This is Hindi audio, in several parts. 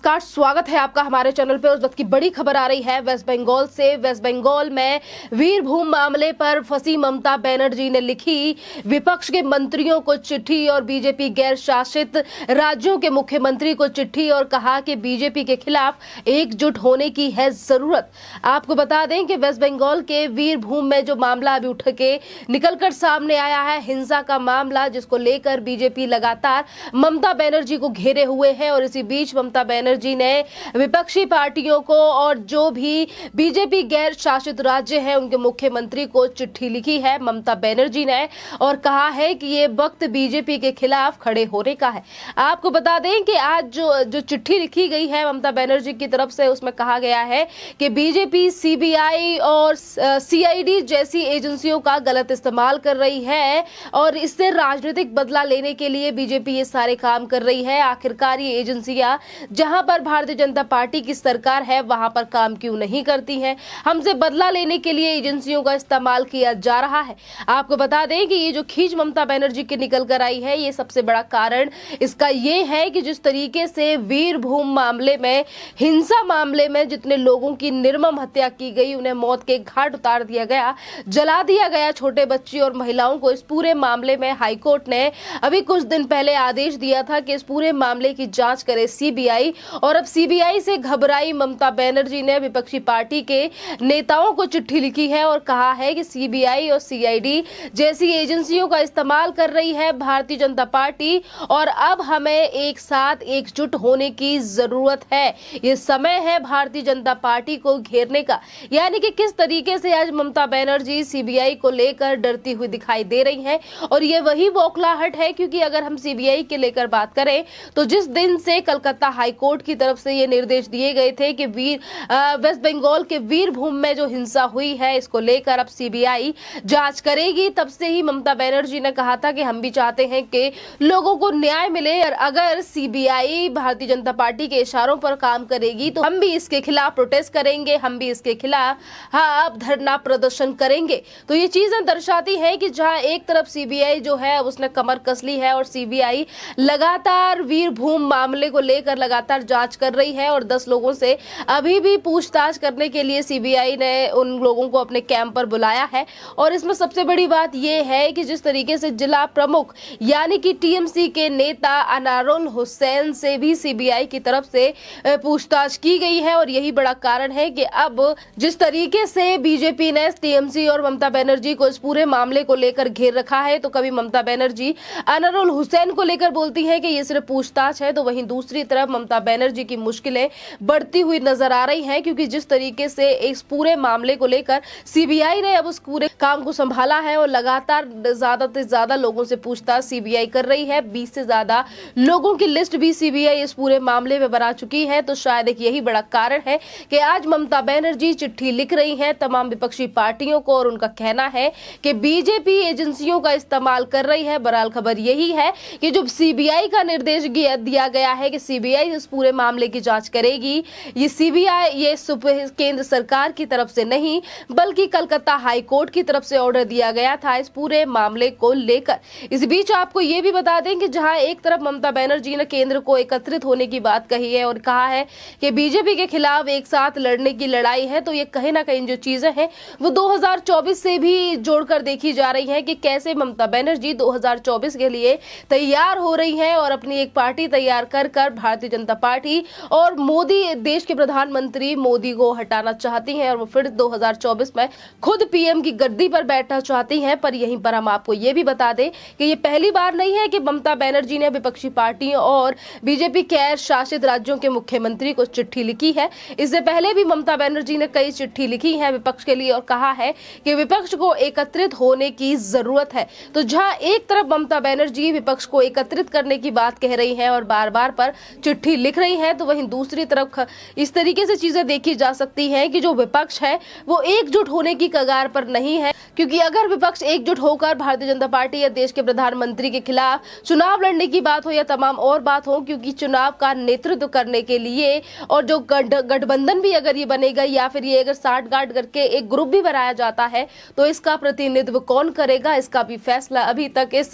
नमस्कार, स्वागत है आपका हमारे चैनल पे। उस वक्त की बड़ी खबर आ रही है वेस्ट बंगाल से। वेस्ट बंगाल में वीरभूम मामले पर फंसी ममता बनर्जी ने लिखी विपक्ष के मंत्रियों को चिट्ठी और बीजेपी गैर शासित राज्यों के मुख्यमंत्री को चिट्ठी और कहा कि बीजेपी के खिलाफ एकजुट होने की है जरूरत। आपको बता दें कि वेस्ट बंगाल के वीरभूम में जो मामला अभी उठ के निकलकर सामने आया है, हिंसा का मामला, जिसको लेकर बीजेपी लगातार ममता बनर्जी को घेरे हुए है। और इसी बीच ममता बनर्जी ने विपक्षी पार्टियों को और जो भी बीजेपी गैर शासित राज्य है उनके मुख्यमंत्री को चिट्ठी लिखी है ममता बनर्जी ने, और कहा है कि ये वक्त बीजेपी के खिलाफ खड़े होने का है। आपको बता दें कि आज जो चिट्ठी लिखी गई है ममता बनर्जी की तरफ से, उसमें कहा गया है कि बीजेपी सीबीआई और सीआईडी जैसी एजेंसियों का गलत इस्तेमाल कर रही है और इससे राजनीतिक बदला लेने के लिए बीजेपी ये सारे काम कर रही है। आखिरकार ये एजेंसियां जहां पर भारतीय जनता पार्टी की सरकार है वहां पर काम क्यों नहीं करती हैं? हमसे बदला लेने के लिए एजेंसियों का इस्तेमाल किया जा रहा है। आपको बता दें कि ये जो खींच ममता बनर्जी की निकल कर आई है, ये सबसे बड़ा कारण इसका ये है कि जिस तरीके से वीरभूम मामले में, हिंसा मामले में जितने लोगों की निर्मम हत्या की गई, उन्हें मौत के घाट उतार दिया गया, जला दिया गया छोटे बच्चे और महिलाओं को, इस पूरे मामले में हाईकोर्ट ने अभी कुछ दिन पहले आदेश दिया था कि इस पूरे मामले की जांच करे सीबीआई। और अब सीबीआई से घबराई ममता बनर्जी ने विपक्षी पार्टी के नेताओं को चिट्ठी लिखी है और कहा है कि सीबीआई और सीआईडी जैसी एजेंसियों का इस्तेमाल कर रही है भारतीय जनता पार्टी और अब हमें एक साथ एकजुट होने की जरूरत है। ये समय है भारतीय जनता पार्टी को घेरने का। यानी कि किस तरीके से आज ममता बनर्जी सीबीआई को लेकर डरती हुई दिखाई दे रही है। और ये वही बौखलाहट है, क्योंकि अगर हम सीबीआई के लेकर बात करें तो जिस दिन से कलकत्ता हाईकोर्ट की तरफ से ये निर्देश दिए गए थे कि वेस्ट बंगाल के वीरभूम में जो हिंसा हुई है इसको लेकर अब सीबीआई जांच करेगी, तब से ही ममता बनर्जी ने कहा था कि हम भी चाहते हैं कि लोगों को न्याय मिले और अगर सीबीआई भारतीय जनता पार्टी के इशारों पर काम करेगी तो हम भी इसके खिलाफ प्रोटेस्ट करेंगे, हम भी इसके खिलाफ अब धरना प्रदर्शन करेंगे। तो ये चीजें दर्शाती है कि जहां एक तरफ सीबीआई जो है उसने कमर कस ली है और सीबीआई लगातार वीरभूम मामले को लेकर लगातार जांच कर रही है और 10 लोगों से अभी भी पूछताछ करने के लिए सीबीआई ने उन लोगों को अपने कैंप पर बुलाया है। और इसमें सबसे बड़ी बात यह है कि जिस तरीके से जिला प्रमुख यानी कि टीएमसी के नेता अनारुल हुसैन से भी सीबीआई की तरफ से पूछताछ की गई है। और यही बड़ा कारण है कि अब जिस तरीके से बीजेपी ने टीएमसी और ममता बनर्जी को इस पूरे मामले को लेकर घेर रखा है, तो कभी ममता बनर्जी अनारुल हुसैन को लेकर बोलती है कि ये सिर्फ पूछताछ है, तो वहीं दूसरी तरफ ममता बनर्जी की मुश्किलें बढ़ती हुई नजर आ रही हैं, क्योंकि जिस तरीके से इस पूरे मामले को लेकर सीबीआई ने अब उस पूरे काम को संभाला है और लगातार ज्यादा से ज्यादा लोगों से पूछताछ सीबीआई कर रही है। 20 से ज्यादा लोगों की लिस्ट भी सीबीआई इस पूरे मामले में बना चुकी है। तो शायद एक यही बड़ा कारण है कि आज ममता बनर्जी चिट्ठी लिख रही है तमाम विपक्षी पार्टियों को और उनका कहना है कि बीजेपी एजेंसियों का इस्तेमाल कर रही है। बहरहाल खबर यही है कि जो सीबीआई का निर्देश दिया गया है कि सीबीआई इस पूरे मामले की जांच करेगी, ये सीबीआई ये केंद्र सरकार की तरफ से नहीं बल्कि कलकत्ता हाईकोर्ट की तरफ से ऑर्डर दिया गया था इस पूरे मामले को लेकर। इस बीच आपको ये भी बता दें कि जहां एक तरफ ममता बनर्जी ने केंद्र को एकत्रित होने की बात कही है और कहा है कि बीजेपी के खिलाफ एक साथ लड़ने की लड़ाई है, तो ये कहीं ना कहीं जो चीजें हैं वो 2024 से भी जोड़कर देखी जा रही है कि कैसे ममता बनर्जी 2024 के लिए तैयार हो रही है और अपनी एक पार्टी तैयार कर भारतीय जनता पार्टी और मोदी, देश के प्रधानमंत्री मोदी को हटाना चाहती हैं और वो फिर 2024 में खुद पीएम की गद्दी पर बैठना चाहती हैं। पर यहीं पर हम आपको ये भी बता दें कि ये पहली बार नहीं है कि ममता बनर्जी ने विपक्षी पार्टियों और बीजेपी गैर शासित राज्यों के मुख्यमंत्री को चिट्ठी लिखी है। इससे पहले भी ममता बनर्जी ने कई चिट्ठी लिखी है विपक्ष के लिए और कहा है कि विपक्ष को एकत्रित होने की जरूरत है। तो जहां एक तरफ ममता बनर्जी विपक्ष को एकत्रित करने की बात कह रही है और बार बार पर चिट्ठी लिख रही है, तो वहीं दूसरी तरफ इस तरीके से चीजें देखी जा सकती हैं कि जो विपक्ष है वो एकजुट होने की कगार पर नहीं है। क्योंकि अगर विपक्ष एकजुट होकर भारतीय जनता पार्टी या देश के प्रधानमंत्री के खिलाफ चुनाव लड़ने की बात हो या तमाम और बात हो, क्योंकि चुनाव का नेतृत्व करने के लिए और जो गठबंधन भी अगर ये बनेगा या फिर ये अगर साठगांठ करके एक ग्रुप भी बनाया जाता है तो इसका प्रतिनिधित्व कौन करेगा, इसका भी फैसला अभी तक इस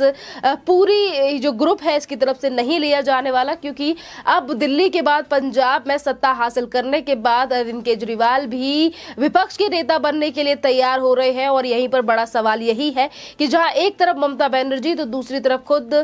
पूरी जो ग्रुप है इसकी तरफ से नहीं लिया जाने वाला। क्योंकि अब दिल्ली के बाद पंजाब में सत्ता हासिल करने के बाद अरविंद केजरीवाल भी विपक्ष के नेता बनने के लिए तैयार हो रहे हैं। और यहीं पर बड़ा सवाल यही है कि जहां एक तरफ ममता बनर्जी तो दूसरी तरफ खुद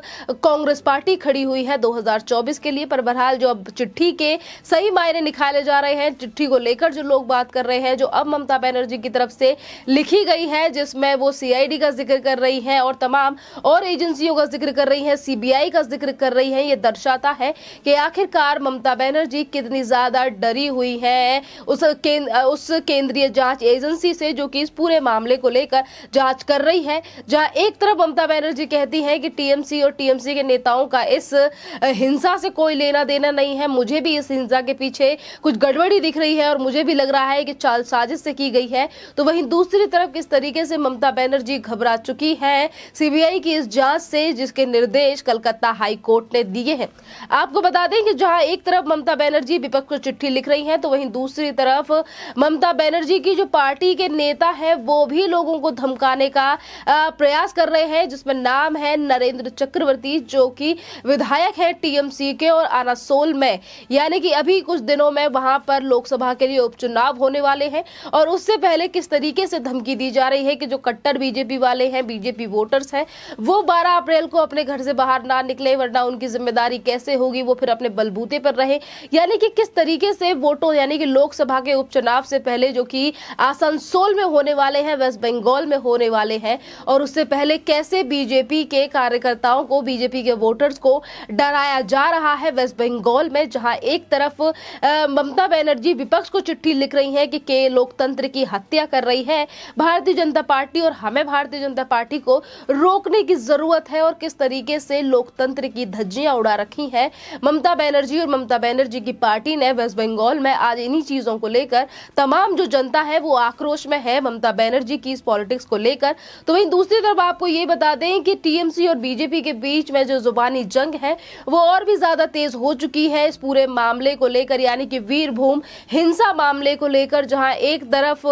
कांग्रेस पार्टी खड़ी हुई है 2024 के लिए। पर बहरहाल जो अब चिट्ठी के सही मायने निकाले जा रहे हैं, चिट्ठी को लेकर जो लोग बात कर रहे हैं, जो अब ममता बनर्जी की तरफ से लिखी गई है, जिसमें वो सीआईडी का जिक्र कर रही है और तमाम और एजेंसियों का जिक्र कर रही है, सीबीआई का जिक्र कर रही है, ये दर्शाता है कि आखिरकार ममता बनर्जी कितनी ज्यादा डरी हुई है उस केंद्रीय जांच एजेंसी से जो कि इस पूरे मामले को लेकर जांच कर रही है। जहां एक तरफ ममता बनर्जी कहती है कि टीएमसी और टीएमसी के नेताओं का इस हिंसा से कोई लेना देना नहीं है, मुझे भी इस हिंसा के पीछे कुछ गड़बड़ी दिख रही है और मुझे भी लग रहा है कि चाल साजिश से की गई है। तो वहीं दूसरी तरफ किस तरीके से ममता बनर्जी घबरा चुकी है सीबीआई की इस जांच से, जिसके निर्देश कलकत्ता हाई कोर्ट ने दिए हैं। आपको बता दें कि जहां एक तरफ ममता बनर्जी विपक्ष को चिट्ठी लिख रही है तो वहीं दूसरी तरफ ममता बनर्जी की जो पार्टी के नेता है वो भी लोगों को धमकाने का प्रयास कर रहे हैं, जिसमें नाम है नरेंद्र चक्रवर्ती, जो कि विधायक है टीएमसी के और आनासोल में, यानी कि अभी कुछ दिनों में वहां पर लोकसभा के लिए उपचुनाव होने वाले हैं। और उससे पहले किस तरीके से धमकी दी जा रही है कि जो कट्टर बीजेपी वाले हैं, बीजेपी वोटर्स हैं, वो 12 अप्रैल को अपने घर से बाहर ना निकले, वरना उनकी जिम्मेदारी कैसे होगी, वो फिर अपने बलबूते पर रहे। यानी कि किस तरीके से वोटों यानी कि लोकसभा के उपचुनाव से पहले जो कि आसनसोल में होने वाले हैं, वेस्ट बंगाल में होने वाले हैं, और उससे पहले कैसे बीजेपी के कार्यकर्ताओं को, बीजेपी के वोटर्स को डराया जा रहा है वेस्ट बंगाल में। जहां एक तरफ ममता बनर्जी विपक्ष को चिट्ठी लिख रही है कि लोकतंत्र की हत्या कर रही है भारतीय जनता पार्टी और हमें भारतीय जनता पार्टी को रोकने की जरूरत है, और किस तरीके से लोकतंत्र की धज्जियां उड़ा रखी है ममता बनर्जी और ममता बनर्जी की पार्टी ने वेस्ट बंगाल में। आज इन्हीं चीजों को लेकर तमाम जो जनता है वो आक्रोश में है ममता बनर्जी की इस पॉलिटिक्स को लेकर। तो वहीं दूसरी तरफ आपको ये बता दें कि टीएमसी और बीजेपी के बीच में जो जुबानी जंग है वो और भी ज्यादा तेज हो चुकी है इस पूरे मामले को लेकर, यानी कि वीरभूम हिंसा मामले को लेकर। जहां एक तरफ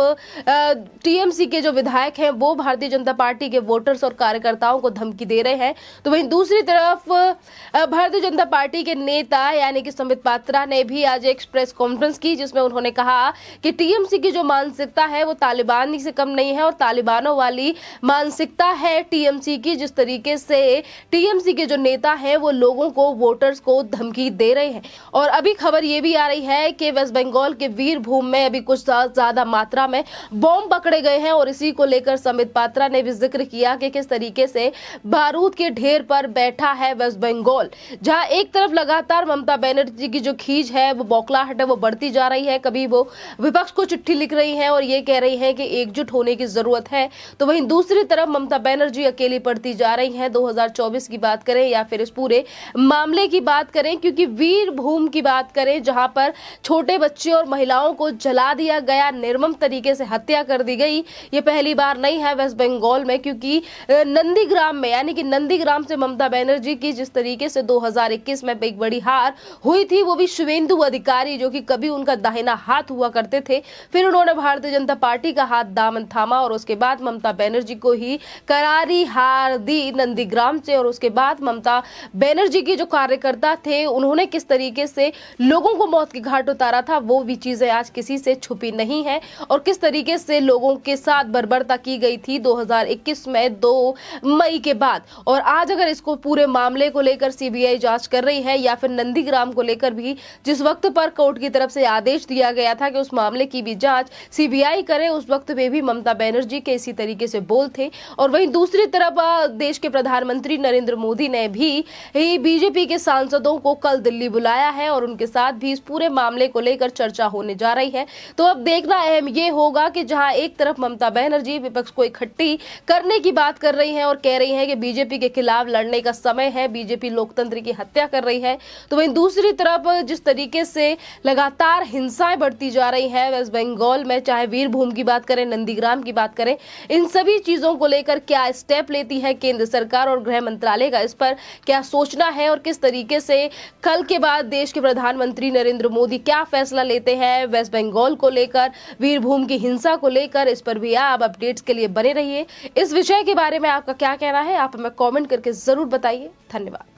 टीएमसी के जो विधायक हैं वो भारतीय जनता पार्टी के वोटर्स और कार्यकर्ताओं को धमकी दे रहे हैं, तो वहीं दूसरी तरफ भारतीय जनता पार्टी के नेता यानी कि संबित पात्रा ने भी आज एक प्रेस कॉन्फ्रेंस की, जिसमें उन्होंने कहा कि टीएमसी की जो मानसिकता है वो तालिबानी से कम नहीं है और तालिबानों वाली मानसिकता है टीएमसी की। जिस तरीके से टीएमसी के जो नेता हैं वो लोगों को, वोटर्स को धमकी दे रहे हैं। और अभी खबर ये भी आ रही है कि वेस्ट बंगाल के वीरभूम में अभी कुछ ज्यादा मात्रा में बॉम्ब पकड़े गए हैं, और इसी को लेकर संबित पात्रा ने भी जिक्र किया कि किस तरीके से बारूद के ढेर पर बैठा है वेस्ट बंगाल। जहां एक तरफ लगातार ममता बनर्जी की जो खींच है, वो बौखलाहट है, वो बढ़ती जा रही है। कभी वो विपक्ष को चिट्ठी लिख रही है और ये कह रही है कि एकजुट होने की जरूरत है, तो वहीं दूसरी तरफ ममता बनर्जी अकेली पड़ती जा रही है। 2024 की बात करें या फिर इस पूरे मामले की बात करें, क्योंकि वीरभूम की बात करें जहां पर छोटे बच्चे और महिलाओं को जला दिया गया, निर्मम तरीके से हत्या कर दी गई, ये पहली बार नहीं है वेस्ट बंगाल में। क्योंकि नंदीग्राम में, यानी कि नंदीग्राम से ममता बनर्जी की जिस तरीके से 2021 में एक बड़ी हार हुई थी, वो भी शुभेंदु अधिकारी जो कि कभी उनका दाहिना हाथ हुआ करते थे, फिर उन्होंने भारतीय जनता पार्टी का हाथ दामन थामा और उसके बाद ममता बनर्जी को ही करारी हार दी नंदीग्राम से। और उसके बाद ममता बनर्जी के जो कार्यकर्ता थे उन्होंने किस तरीके से लोगों को मौत के घाट उतारा था, वो भी चीजें आज किसी से छुपी नहीं है। और किस तरीके से लोगों के साथ बर्बरता की गई थी 2021 में 2 मई के बाद। और आज अगर इसको पूरे मामले को लेकर सीबीआई जांच कर रही है या फिर नंदीग्राम को लेकर भी जिस वक्त पर कोर्ट की तरफ से आदेश दिया गया था कि उस मामले की भी जांच सीबीआई करे, उस वक्त में भी ममता बनर्जी के इसी तरीके से बोल थे। और वहीं दूसरी तरफ देश के प्रधानमंत्री नरेंद्र मोदी ने भी बीजेपी के सांसदों को कल दिल्ली बुलाया है और उनके साथ भी इस पूरे मामले को लेकर चर्चा होने जा रही है। तो अब देखना अहम ये होगा कि जहां एक तरफ ममता बनर्जी विपक्ष को इकट्ठी करने की बात कर रही है और कह रही है कि बीजेपी के खिलाफ लड़ने का समय है, बीजेपी लोकतंत्र की हत्या कर रही है, तो वहीं दूसरी तरफ जिस तरीके से लगातार हिंसाएं बढ़ती जा रही है वेस्ट बंगाल में, चाहे वीरभूम की बात करें, नंदीग्राम की बात करें करें। इन सभी चीजों को लेकर क्या स्टेप लेती है केंद्र सरकार और गृह मंत्रालय का, इस पर क्या सोचना है और किस तरीके से कल के बाद देश के प्रधानमंत्री नरेंद्र मोदी क्या फैसला लेते हैं वेस्ट बंगाल को लेकर, वीरभूम की हिंसा को लेकर, इस पर भी आप अपडेट्स के लिए बने रहिए। इस विषय के बारे में आपका क्या कहना है, आप हमें कमेंट करके जरूर बताइए। धन्यवाद।